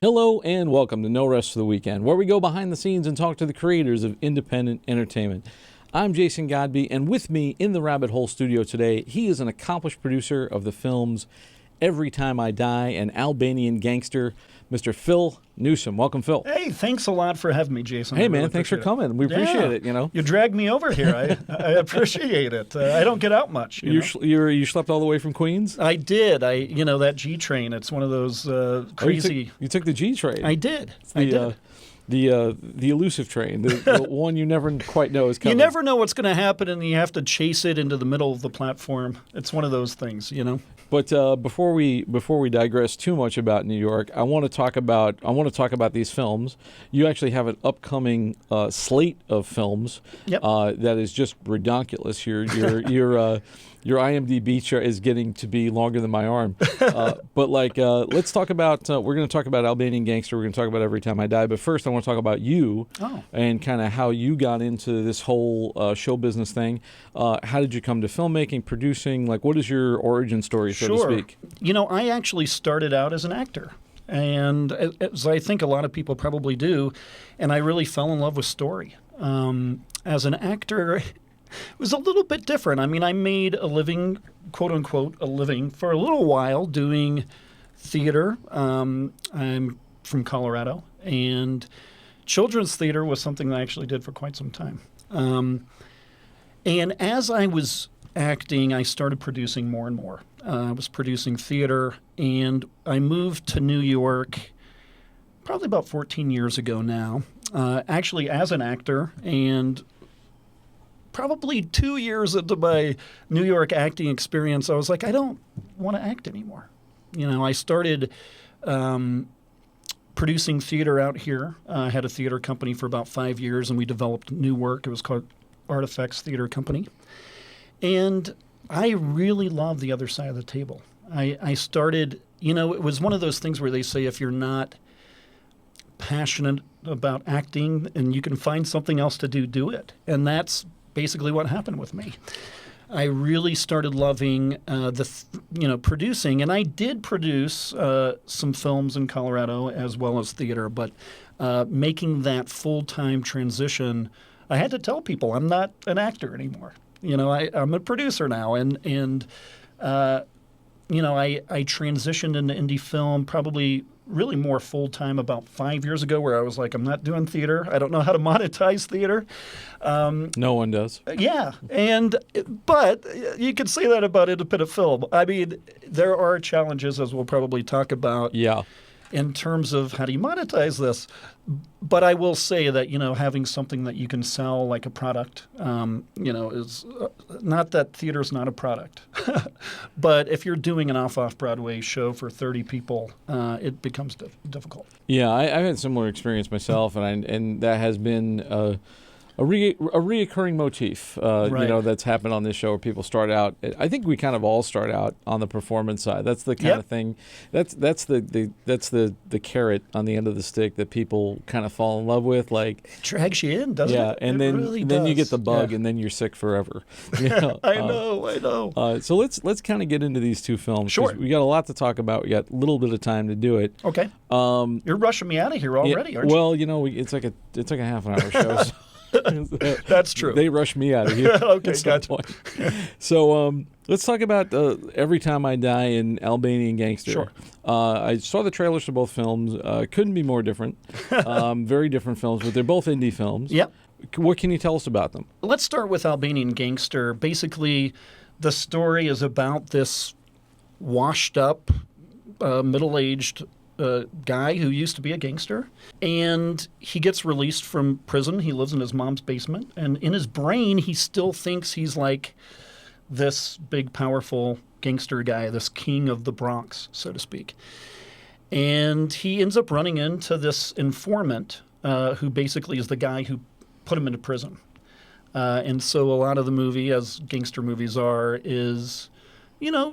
Hello and welcome to No Rest for the Weekend, where we go behind the scenes and talk to the creators of independent entertainment. I'm Jason Godby, and with me in the Rabbit Hole studio today, he is an accomplished producer of the films Every Time I Die and Albanian Gangster, Mr. Phil Newsome. Welcome, Phil. Hey, thanks a lot for having me, Jason. Hey, I man, really thanks for appreciate coming. We appreciate it, You dragged me over here. I appreciate it. I don't get out much. You slept all the way from Queens? I did. That G train, it's one of those crazy. You took the G train. I did. The elusive train, the one you never quite know is coming. You never know what's going to happen, and you have to chase it into the middle of the platform. It's one of those things, But before we digress too much about New York, I want to talk about these films. You actually have an upcoming slate of films. Yep. That is just redonkulous. Your IMDb chart is getting to be longer than my arm. But let's talk about. We're going to talk about Albanian Gangster. We're going to talk about Every Time I Die. But first, I want to talk about you and kind of how you got into this whole show business thing. How did you come to filmmaking, producing? What is your origin story, so to speak? I actually started out as an actor. And as I think a lot of people probably do, and I really fell in love with story. As an actor, it was a little bit different. I mean, I made a living, quote unquote, a living for a little while doing theater. I'm from Colorado, and children's theater was something I actually did for quite some time. And as I was acting, I started producing more and more. I was producing theater, and I moved to New York probably about 14 years ago now, actually as an actor, and probably 2 years into my New York acting experience, I was like, I don't want to act anymore. I started producing theater out here. I had a theater company for about 5 years, and we developed new work. It was called Artifacts Theater Company. And I really love the other side of the table. I started, it was one of those things where they say if you're not passionate about acting and you can find something else to do it. And that's basically what happened with me. I really started loving producing, and I did produce some films in Colorado as well as theater, but making that full-time transition, I had to tell people I'm not an actor anymore. I'm a producer now, and I transitioned into indie film probably really more full-time about 5 years ago, where I was like, I'm not doing theater. I don't know how to monetize theater. No one does. Yeah, but you could say that about independent film. I mean, there are challenges, as we'll probably talk about. Yeah. In terms of how do you monetize this. But I will say that, having something that you can sell like a product, is not that theater's not a product. But if you're doing an off-Broadway show for 30 people, it becomes difficult. Yeah, I've had a similar experience myself, and that has been a reoccurring motif, right. That's happened on this show where people start out. I think we kind of all start out on the performance side. That's the kind of thing. That's the carrot on the end of the stick that people kind of fall in love with. Like it drags you in, doesn't it? Yeah, and then you get the bug, and then you're sick forever. I know. So let's kind of get into these two films. Sure. We got a lot to talk about. We got a little bit of time to do it. Okay. You're rushing me out of here already, aren't you? Well, it's like a half an hour show. So. That's true. They rushed me out of here. Okay, gotcha. So let's talk about Every Time I Die and Albanian Gangster. Sure. I saw the trailers for both films. Couldn't be more different. Very different films, but they're both indie films. Yep. What can you tell us about them? Let's start with Albanian Gangster. Basically, the story is about this washed-up, middle-aged guy who used to be a gangster, and he gets released from prison. He lives in his mom's basement, and in his brain, he still thinks he's like this big, powerful gangster guy, this king of the Bronx, so to speak. And he ends up running into this informant who basically is the guy who put him into prison. And so a lot of the movie, as gangster movies are, is,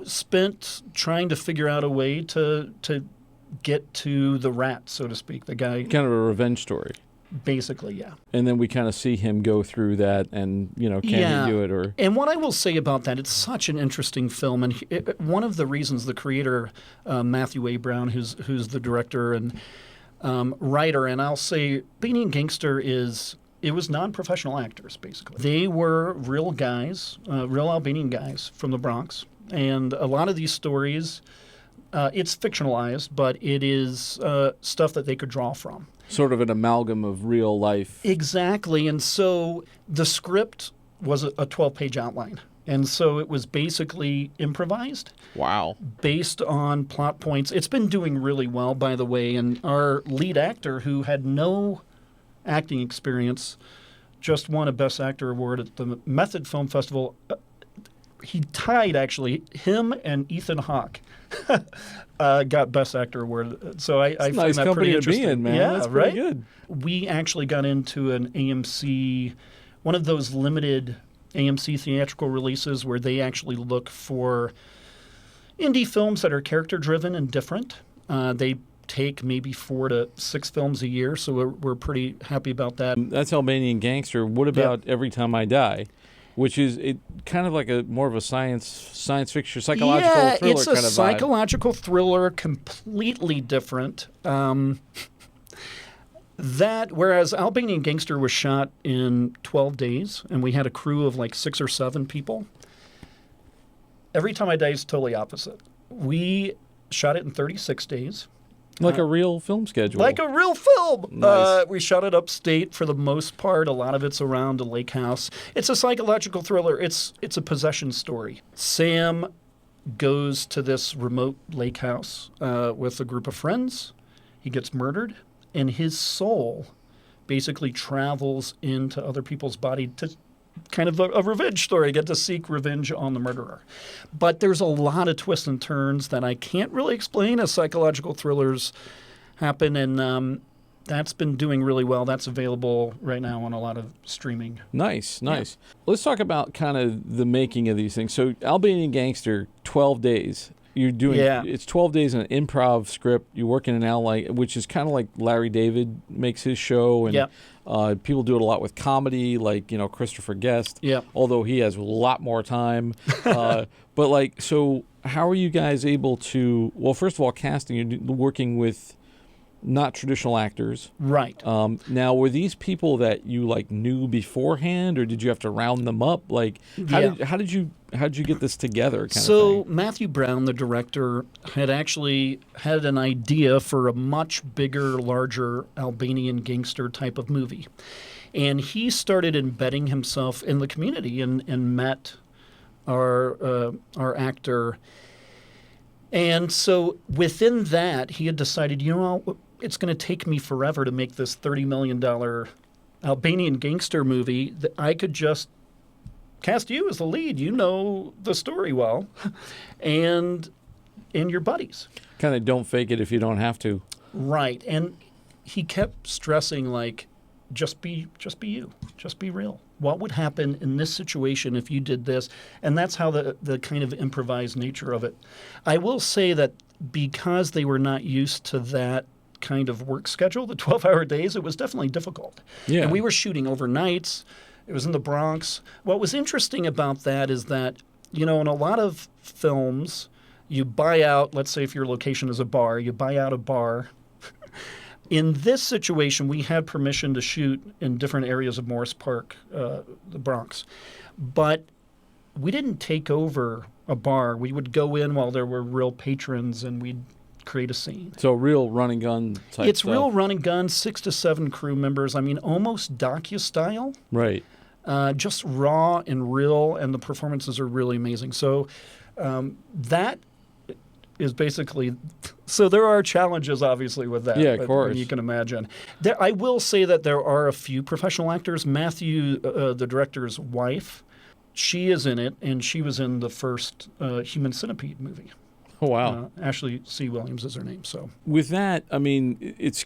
spent trying to figure out a way to get to the rat, so to speak, the guy. Kind of a revenge story. Basically, yeah. And then we kind of see him go through that and, can he do it? Or And what I will say about that, it's such an interesting film. And one of the reasons the creator, Matthew A. Brown, who's the director, and writer. And I'll say Albanian Gangster it was non-professional actors, basically. They were real guys, real Albanian guys from the Bronx. And a lot of these stories, it's fictionalized, but it is stuff that they could draw from. Sort of an amalgam of real life. Exactly. And so the script was a 12-page outline. And so it was basically improvised. Wow. Based on plot points. It's been doing really well, by the way. And our lead actor, who had no acting experience, just won a Best Actor award at the Method Film Festival. He tied, actually, him and Ethan Hawke got Best Actor award. So I find nice that company pretty to interesting. be in, man. Yeah, That's right? pretty good. We actually got into an AMC, one of those limited AMC theatrical releases where they actually look for indie films that are character-driven and different. They take maybe 4 to 6 films a year, so we're pretty happy about that. That's Albanian Gangster. What about Every Time I Die? Which is kind of like more of a science fiction, psychological thriller kind of vibe. It's a psychological thriller, completely different. Whereas Albanian Gangster was shot in 12 days, and we had a crew of like 6 or 7 people. Every Time I Die is totally opposite. We shot it in 36 days. Like a real film schedule. Like a real film. Nice. We shot it upstate for the most part. A lot of it's around a lake house. It's a psychological thriller. It's a possession story. Sam goes to this remote lake house with a group of friends. He gets murdered, and his soul basically travels into other people's body to kind of a revenge story, get to seek revenge on the murderer. But there's a lot of twists and turns that I can't really explain as psychological thrillers happen, and that's been doing really well. That's available right now on a lot of streaming. Nice. Let's talk about kind of the making of these things. So Albanian Gangster, 12 days. You're doing it's 12 days in an improv script. You work in an ally, which is kind of like Larry David makes his show, and people do it a lot with comedy, like Christopher Guest. Yeah. Although he has a lot more time, but so how are you guys able to? Well, first of all, casting. You're working with not traditional actors, right? Now, were these people that you knew beforehand, or did you have to round them up? How did you get this together? So Matthew Brown, the director, had actually had an idea for a much bigger, larger Albanian gangster type of movie, and he started embedding himself in the community and met our actor. And so within that, he had decided, it's going to take me forever to make this $30 million Albanian gangster movie. That I could just cast you as the lead. You know the story well, and your buddies. Kind of don't fake it if you don't have to. Right. And he kept stressing, just be you. Just be real. What would happen in this situation if you did this? And that's how the kind of improvised nature of it. I will say that because they were not used to that kind of work schedule, the 12-hour days, it was definitely difficult. Yeah. And we were shooting overnights. It was in the Bronx. What was interesting about that is that, in a lot of films, you buy out, let's say if your location is a bar, you buy out a bar. In this situation, we had permission to shoot in different areas of Morris Park, the Bronx. But we didn't take over a bar. We would go in while there were real patrons, and we'd create a scene. So real run and gun type It's stuff. real run and gun, 6 to 7 crew members. I mean, almost docu-style. Right. Just raw and real, and the performances are really amazing. So that is basically – so there are challenges, obviously, with that. Yeah, of course. You can imagine. I will say that there are a few professional actors. Matthew, the director's wife, she is in it, and she was in the first Human Centipede movie. Oh, wow. Ashley C. Williams is her name. So with that, I mean, it's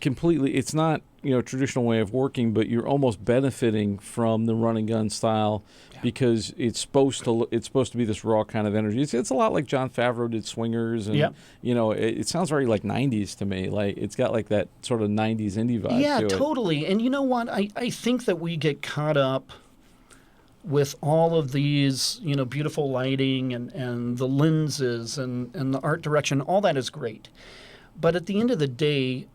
not traditional way of working, but you're almost benefiting from the run and gun style because it's supposed to be this raw kind of energy. It's a lot like Jon Favreau did Swingers, and it sounds very like 90s to me. Like it's got like that sort of 90s indie vibe. Yeah, to it. Totally. And you know what? I think that we get caught up with all of these, beautiful lighting and the lenses and the art direction. All that is great. But at the end of the day,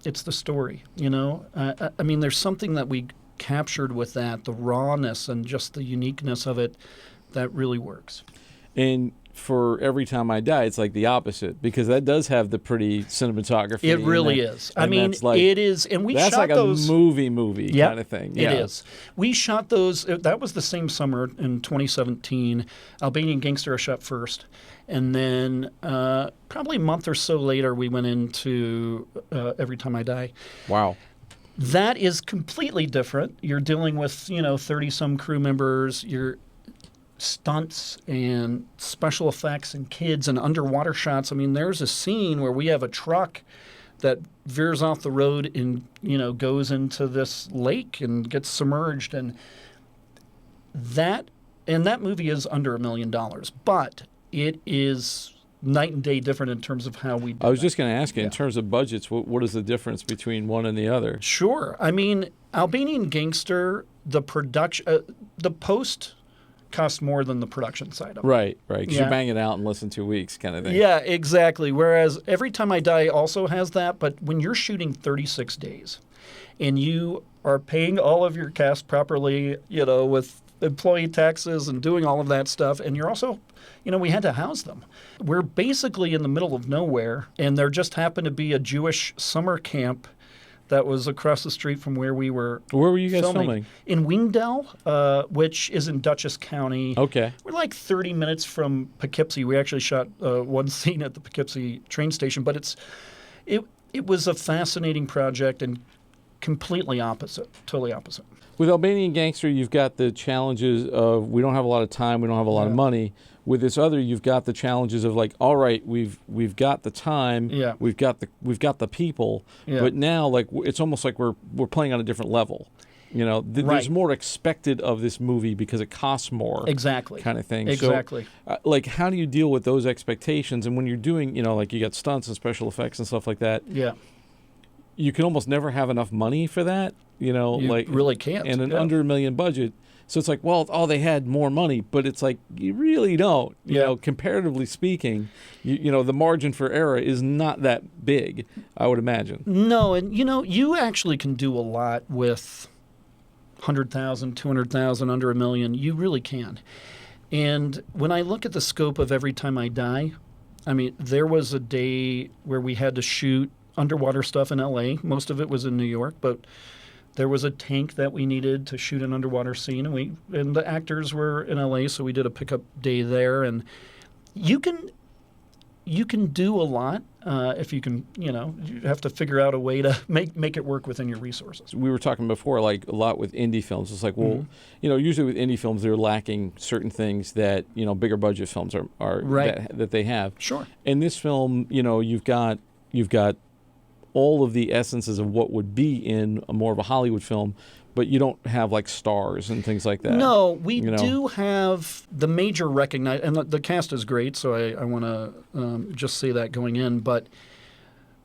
it's the story. I mean, there's something that we captured with that, the rawness and just the uniqueness of it, that really works. And for Every Time I Die, it's like the opposite, because that does have the pretty cinematography. It really is. I mean, it is, and we that's shot like those. a movie Yep, kind of thing. It is. We shot those. That was the same summer in 2017. Albanian Gangster I shot first, and then probably a month or so later, we went into Every Time I Die. Wow. That is completely different. You're dealing with 30-some crew members. You're stunts and special effects and kids and underwater shots. I mean, there's a scene where we have a truck that veers off the road and goes into this lake and gets submerged, and that movie is under $1 million, but it is night and day different in terms of how we do I was that. just going to ask you, in terms of budgets, what is the difference between one and the other? Sure. I mean, Albanian Gangster, the production, the post cost more than the production side of it. Right. Because Yeah. you bang it out in less than 2 weeks kind of thing. Yeah, exactly. Whereas Every Time I Die also has that, but when you're shooting 36 days and you are paying all of your cast properly, with employee taxes and doing all of that stuff, and you're also, we had to house them. We're basically in the middle of nowhere, and there just happened to be a Jewish summer camp that was across the street from where we were. Where were you guys filming? In Wingdell, which is in Dutchess County. Okay. We're like 30 minutes from Poughkeepsie. We actually shot one scene at the Poughkeepsie train station, but it was a fascinating project and completely opposite, totally opposite. With Albanian Gangster, you've got the challenges of we don't have a lot of time, we don't have a lot of money. With this other, you've got the challenges of like, all right, we've got the time, we've got the people, but now like it's almost like we're playing on a different level. There's more expected of this movie because it costs more. Exactly. Kind of thing. Exactly. So, like, how do you deal with those expectations? And when you're doing, like you got stunts and special effects and stuff like that. Yeah. You can almost never have enough money for that. You really can't. And an under $1 million budget. So it's like, well, they had more money, but it's like you really don't. Comparatively speaking, the margin for error is not that big, I would imagine. No, and you actually can do a lot with 100,000, 200,000, under $1 million. You really can. And when I look at the scope of Every Time I Die, I mean, there was a day where we had to shoot underwater stuff in L.A. Most of it was in New York, but there was a tank that we needed to shoot an underwater scene, and the actors were in LA, so we did a pickup day there. And you can do a lot if you can. You have to figure out a way to make it work within your resources. We were talking before, like a lot with indie films. It's like, well, usually with indie films, they're lacking certain things that bigger budget films are Right. that they have. Sure. In this film, you've got all of the essences of what would be in a more of a Hollywood film, but you don't have like stars and things like that. No, we do have the major recognized, and the cast is great, so I want to just say that going in, but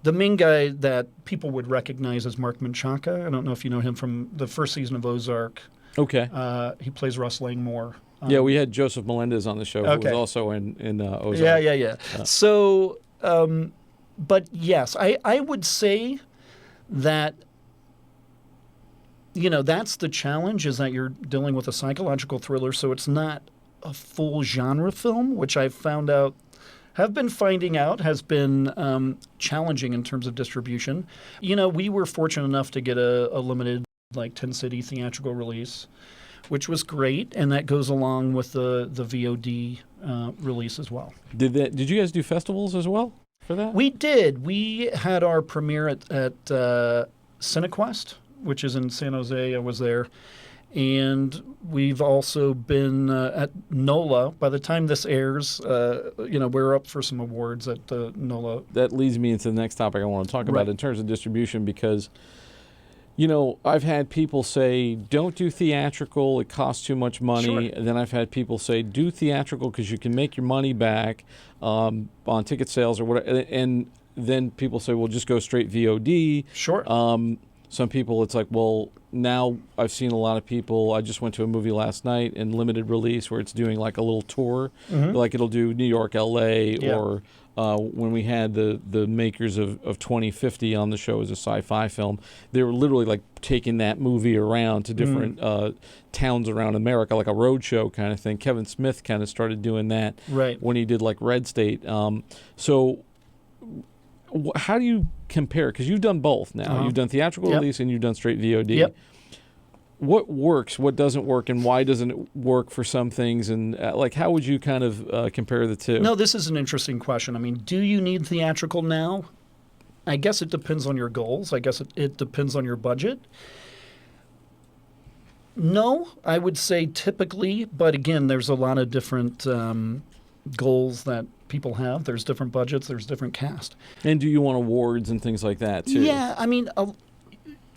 the main guy that people would recognize is Mark Menchaca. I don't know if you know him from the first season of Ozark. Okay. He plays Russ Langmore. Yeah, we had Joseph Melendez on the show, who was also in Ozark. Yeah. So, but yes, I would say that, that's the challenge, is that you're dealing with a psychological thriller, so it's not a full genre film, which I've been finding out has been challenging in terms of distribution. We were fortunate enough to get a limited, 10-city theatrical release, which was great, and that goes along with the VOD release as well. Did you guys do festivals as well for that? We did. We had our premiere at Cinequest, which is in San Jose. I was there. And we've also been at NOLA. By the time this airs, we're up for some awards at NOLA. That leads me into the next topic I want to talk about in terms of distribution, because I've had people say, don't do theatrical, it costs too much money. Sure. And then I've had people say, do theatrical because you can make your money back on ticket sales or whatever. And then people say, well, just go straight VOD. Sure. Some people, it's like, well, now I've seen a lot of people. I just went to a movie last night in limited release where it's doing like a little tour, like it'll do New York, L.A., Yeah. or when we had the makers of 2050 on the show as a sci-fi film, they were literally like taking that movie around to different towns around America, like a road show kind of thing. Kevin Smith kind of started doing that Right. when he did like Red State. So how do you compare? Because you've done both now. You've done theatrical Yep. release and you've done straight VOD. Yep. What works? What doesn't work? And why doesn't it work for some things? And like, how would you kind of compare the two? No, this is an interesting question. I mean, do you need theatrical now? I guess it depends on your goals. I guess it depends on your budget. No, I would say typically, but again, there's a lot of different goals that people have. There's different budgets. There's different cast. And do you want awards and things like that too? Yeah, I mean,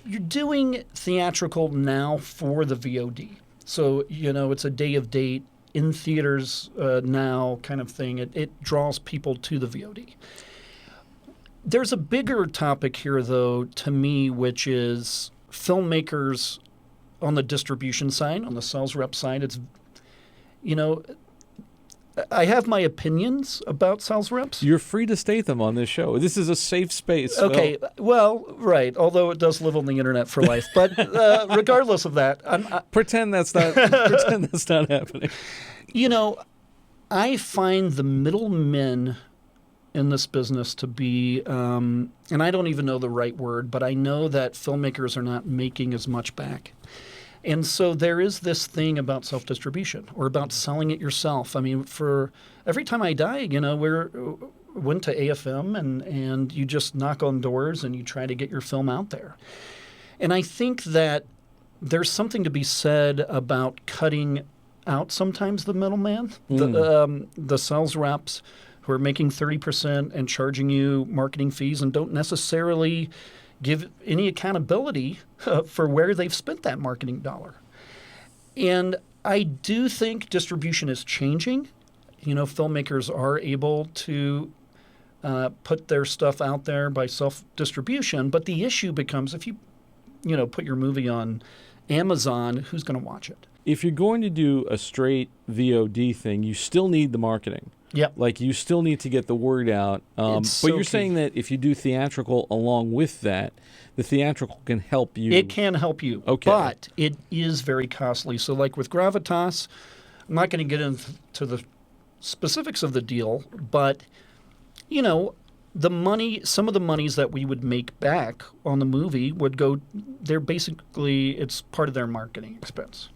you're doing theatrical now for the VOD. So, it's a day of date in theaters now kind of thing. It draws people to the VOD. There's a bigger topic here, though, to me, which is filmmakers on the distribution side, on the sales rep side. It's, I have my opinions about sales reps. You're free to state them on this show. This is a safe space. Okay, well, right. Although it does live on the internet for life, but regardless of that, Pretend that's not pretend that's not happening. I find the middlemen in this business to be, and I don't even know the right word, but I know that filmmakers are not making as much back. And so there is this thing about self-distribution or about selling it yourself. I mean, for every time I die, went to AFM and you just knock on doors and you try to get your film out there. And I think that there's something to be said about cutting out sometimes the middleman, the sales reps who are making 30% and charging you marketing fees and don't necessarily give any accountability for where they've spent that marketing dollar. And I do think distribution is changing. Filmmakers are able to put their stuff out there by self-distribution, but the issue becomes if you put your movie on Amazon, who's going to watch it? If you're going to do a straight VOD thing, you still need the marketing. Yep. Like you still need to get the word out. But so you're key. saying that if you do theatrical along with that, the theatrical can help you. It can help you, Okay. but it is very costly. So like with Gravitas, I'm not going to get into the specifics of the deal, but, the money, some of the monies that we would make back on the movie would go, it's part of their marketing expense.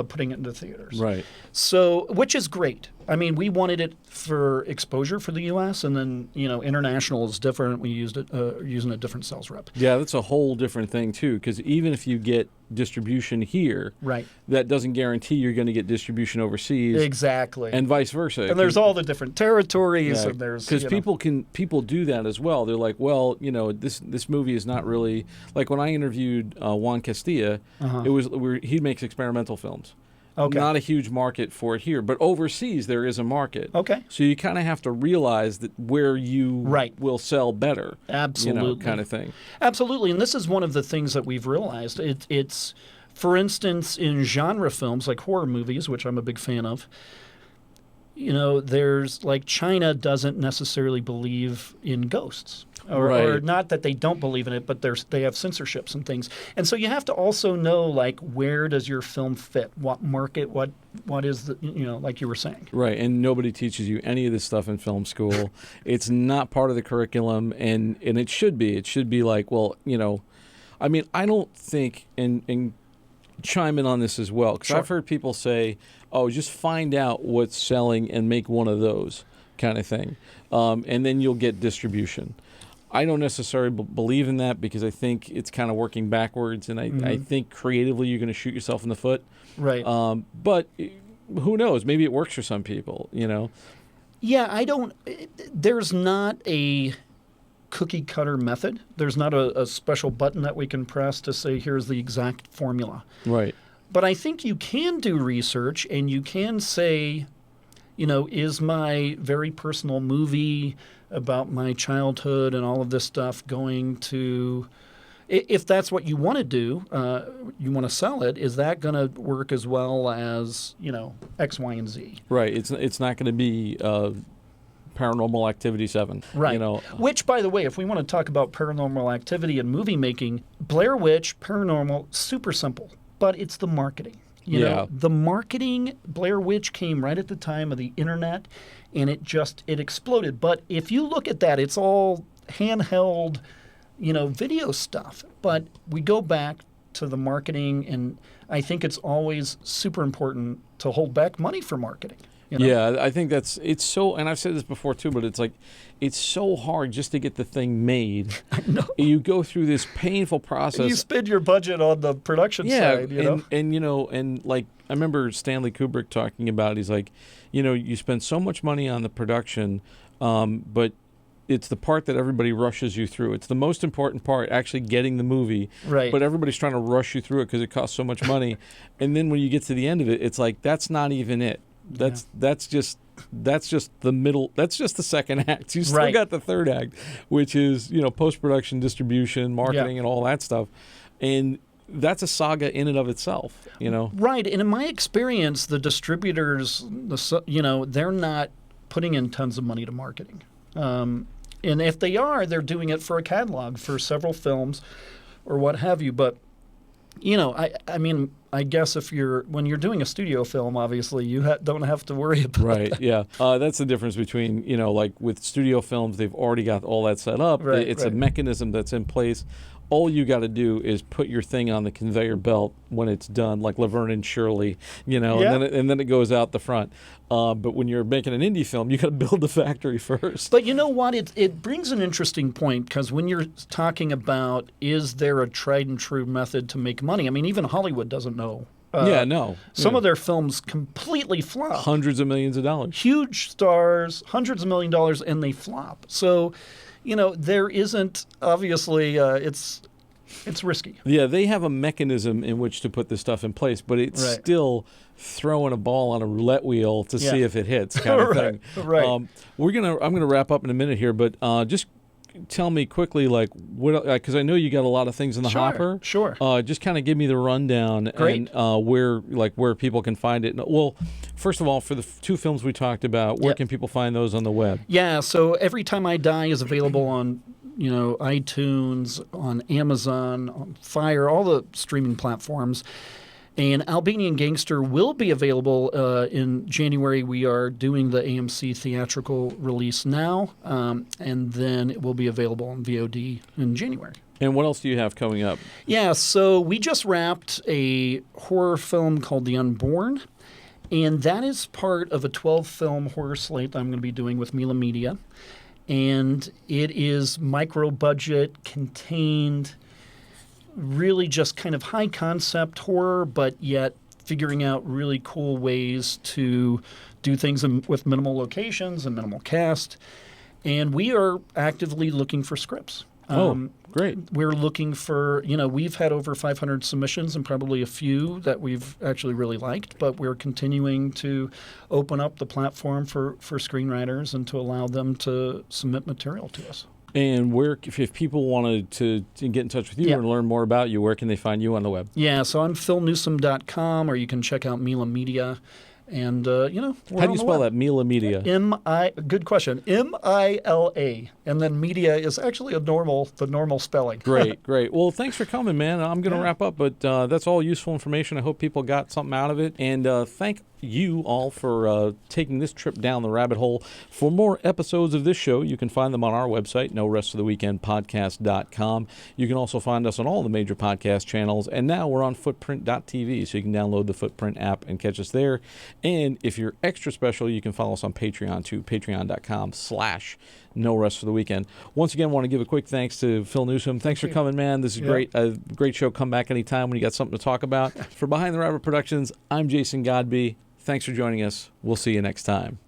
Putting it into theaters. Right. So, which is great. I mean, we wanted it for exposure for the U.S., and then, international is different. We used it using a different sales rep. Yeah, that's a whole different thing, too, because even if you get distribution here, Right. that doesn't guarantee you're going to get distribution overseas. Exactly. And vice versa. And there's all the different territories, and there's... Because people do that as well. They're like, well, this movie is not really... Like when I interviewed Juan Castilla, he makes experimental films. Okay. Not a huge market for it here, but overseas there is a market. Okay. So you kind of have to realize that where you will sell better. Absolutely. Kind of thing. Absolutely. And this is one of the things that we've realized. It's, for instance, in genre films like horror movies, which I'm a big fan of, there's like China doesn't necessarily believe in ghosts. Or not that they don't believe in it, but they have censorships and things. And so you have to also know, like, where does your film fit? What market? What is the, like you were saying. Right, and nobody teaches you any of this stuff in film school. It's not part of the curriculum, and it should be. It should be like, well, I mean, I don't think, and chime in on this as well, because Sure. I've heard people say, oh, just find out what's selling and make one of those kind of thing, and then you'll get distribution. I don't necessarily believe in that because I think it's kind of working backwards, and I think creatively you're going to shoot yourself in the foot. Right. But who knows? Maybe it works for some people, Yeah, there's not a cookie cutter method. There's not a special button that we can press to say, here's the exact formula. Right. But I think you can do research and you can say, is my very personal movie about my childhood and all of this stuff going to if that's what you want to do, you want to sell it, is that going to work as well as, X, Y, and Z? Right. It's not going to be Paranormal Activity 7. Right. Which, by the way, if we want to talk about Paranormal Activity and movie making, Blair Witch, Paranormal, super simple, but it's the marketing. You know, the marketing, Blair Witch came right at the time of the internet, and it exploded. But if you look at that, it's all handheld, video stuff. But we go back to the marketing, and I think it's always super important to hold back money for marketing. Yeah, I think it's so, and I've said this before too, but it's so hard just to get the thing made. I know. You go through this painful process. You spend your budget on the production side, and like I remember Stanley Kubrick talking about, he's like, you spend so much money on the production, but it's the part that everybody rushes you through. It's the most important part, actually getting the movie. Right. But everybody's trying to rush you through it because it costs so much money. And then when you get to the end of it, it's like, that's not even it. That's just the middle. That's just the second act. You still got the third act, which is post-production, distribution, marketing, and all that stuff. And that's a saga in and of itself. Right. And in my experience, the distributors, they're not putting in tons of money to marketing. And if they are, they're doing it for a catalog for several films or what have you. But I mean, I guess when you're doing a studio film, obviously you don't have to worry about right. that. Yeah, that's the difference between like with studio films, they've already got all that set up. Right, it's a mechanism that's in place. All you got to do is put your thing on the conveyor belt when it's done, like Laverne and Shirley, and then it goes out the front. But when you're making an indie film, you got to build the factory first. But you know what? It brings an interesting point, because when you're talking about, is there a tried and true method to make money? I mean, even Hollywood doesn't know. Some of their films completely flop. Hundreds of millions of dollars. Huge stars, hundreds of $1 million, and they flop. So, there isn't, obviously, it's risky. Yeah, they have a mechanism in which to put this stuff in place, but it's still throwing a ball on a roulette wheel to see if it hits, kind of thing. Right. I'm gonna wrap up in a minute here, but just tell me quickly, like, what, because I know you got a lot of things in the hopper. Sure. Just kind of give me the rundown. Great. And where people can find it. Well, first of all, for the two films we talked about, where can people find those on the web? Yeah, so Every Time I Die is available on iTunes, on Amazon, on Fire, all the streaming platforms. And Albanian Gangster will be available in January. We are doing the AMC theatrical release now, and then it will be available on VOD in January. And what else do you have coming up? Yeah, so we just wrapped a horror film called The Unborn, and that is part of a 12-film horror slate that I'm going to be doing with Mila Media. And it is micro-budget, contained, really just kind of high-concept horror, but yet figuring out really cool ways to do things with minimal locations and minimal cast. And we are actively looking for scripts. Great. We're looking for, we've had over 500 submissions and probably a few that we've actually really liked, but we're continuing to open up the platform for screenwriters and to allow them to submit material to us. And if people wanted to get in touch with you and learn more about you, where can they find you on the web? Yeah, so I'm philnewsome.com, or you can check out Mila Media. And, we're How do you spell that, Mila Media? Good question. M-I-L-A. And then media is actually the normal spelling. Great. Well, thanks for coming, man. I'm going to wrap up, but that's all useful information. I hope people got something out of it. And thank you all for taking this trip down the rabbit hole. For more episodes of this show, you can find them on our website, norestoftheweekendpodcast.com. You can also find us on all the major podcast channels, and now we're on footprint.tv, so you can download the Footprint app and catch us there. And if you're extra special, you can follow us on Patreon too, patreon.com/No Rest for the Weekend. Once again, I want to give a quick thanks to Phil Newsome. Thanks for coming, man. This is great. A great show. Come back anytime when you got something to talk about. For Behind the Rabbit Productions, I'm Jason Godbee. Thanks for joining us. We'll see you next time.